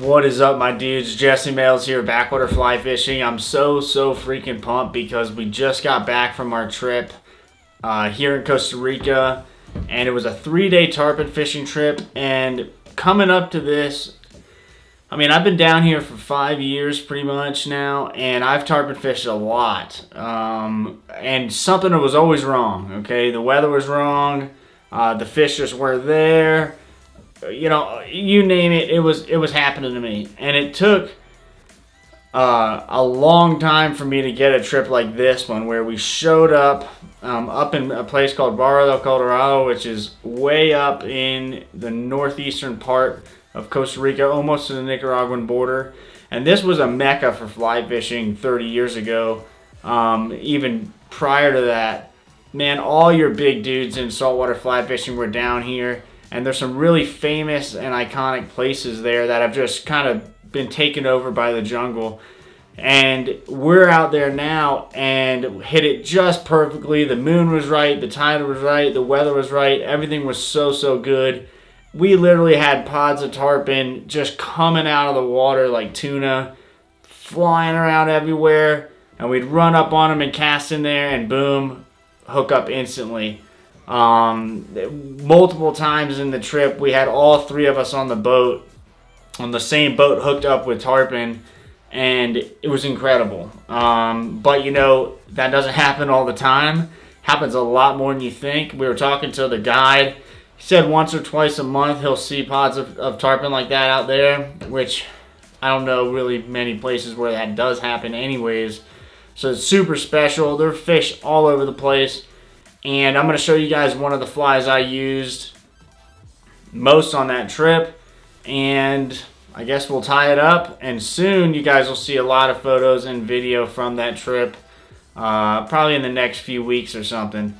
What is up, my dudes? Jesse Mails here, Backwater Fly Fishing. I'm so freaking pumped because we just got back from our trip here in Costa Rica, and it was a 3-day tarpon fishing trip. And coming up to this, I mean, I've been down here for 5 years pretty much now, and I've tarpon fished a lot. And something was always wrong, okay? The weather was wrong, the fish just weren't there. You know, you name it, it was happening to me. And it took a long time for me to get a trip like this one, where we showed up in a place called Barra del Colorado, which is way up in the northeastern part of Costa Rica, almost to the Nicaraguan border. And this was a mecca for fly fishing 30 years ago. Even prior to that, man, all your big dudes in saltwater fly fishing were down here. And there's some really famous and iconic places there that have just kind of been taken over by the jungle. And we're out there now and hit it just perfectly. The moon was right, the tide was right, the weather was right, everything was so good. We literally had pods of tarpon just coming out of the water like tuna, flying around everywhere. And we'd run up on them and cast in there, and boom, hook up instantly. Multiple times in the trip, we had all three of us on the same boat, hooked up with tarpon, and it was incredible. But you know, that doesn't happen all the time. Happens a lot more than you think. We were talking to the guide. He said once or twice a month he'll see pods of tarpon like that out there, which I don't know really many places where that does happen anyways. So it's super special. There are fish all over the place. And I'm going to show you guys one of the flies I used most on that trip. And I guess we'll tie it up. And soon you guys will see a lot of photos and video from that trip. Probably in the next few weeks or something.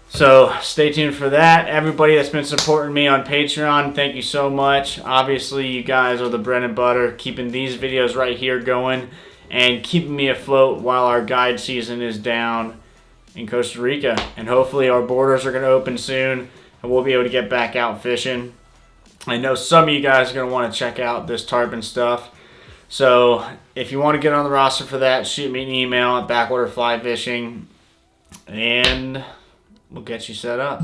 So stay tuned for that. Everybody that's been supporting me on Patreon, thank you so much. Obviously, you guys are the bread and butter, keeping these videos right here going and keeping me afloat while our guide season is down in Costa Rica. And hopefully our borders are going to open soon and we'll be able to get back out fishing. I know some of you guys are going to want to check out this tarpon stuff. So if you want to get on the roster for that, shoot me an email at Backwater Fly Fishing and we'll get you set up.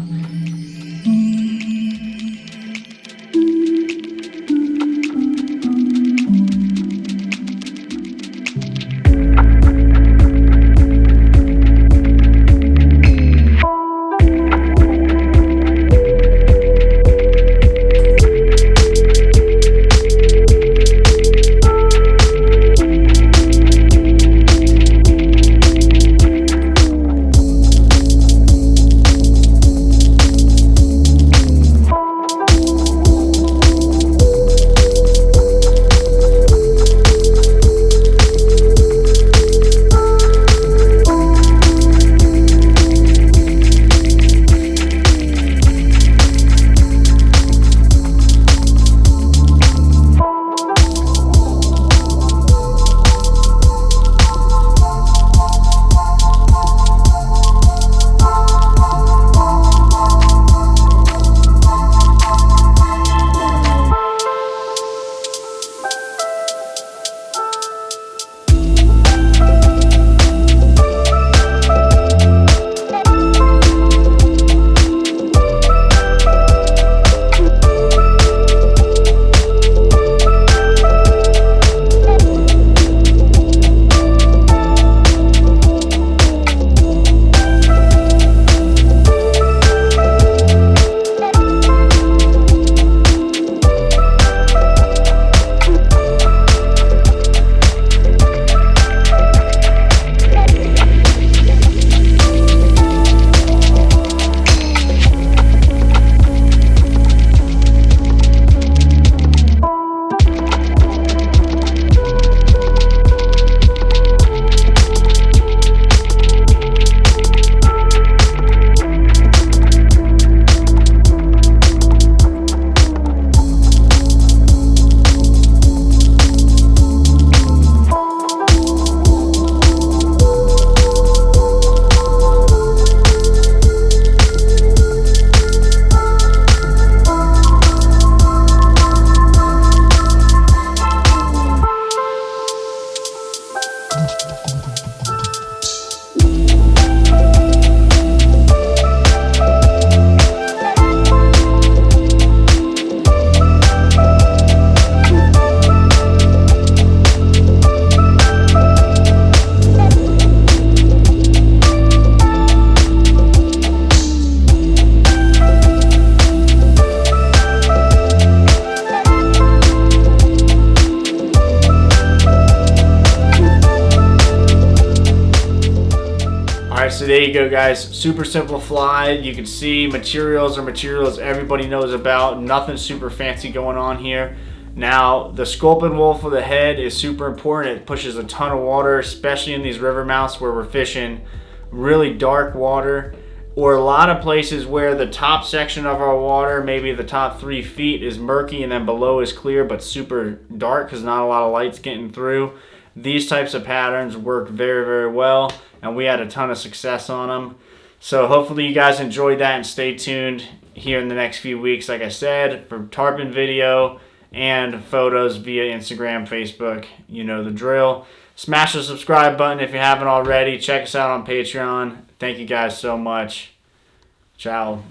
So there you go, guys. Super simple fly. You can see materials are materials everybody knows about. Nothing super fancy going on here. Now, the sculpin wool for the head is super important. It pushes a ton of water, especially in these river mouths where we're fishing really dark water, or a lot of places where the top section of our water, maybe the top 3 feet, is murky and then below is clear but super dark because not a lot of light's getting through. These types of patterns work very, very well, and we had a ton of success on them. So hopefully you guys enjoyed that, and stay tuned here in the next few weeks, like I said, for tarpon video and photos via Instagram, Facebook. You know the drill. Smash the subscribe button if you haven't already. Check us out on Patreon. Thank you guys so much. Ciao.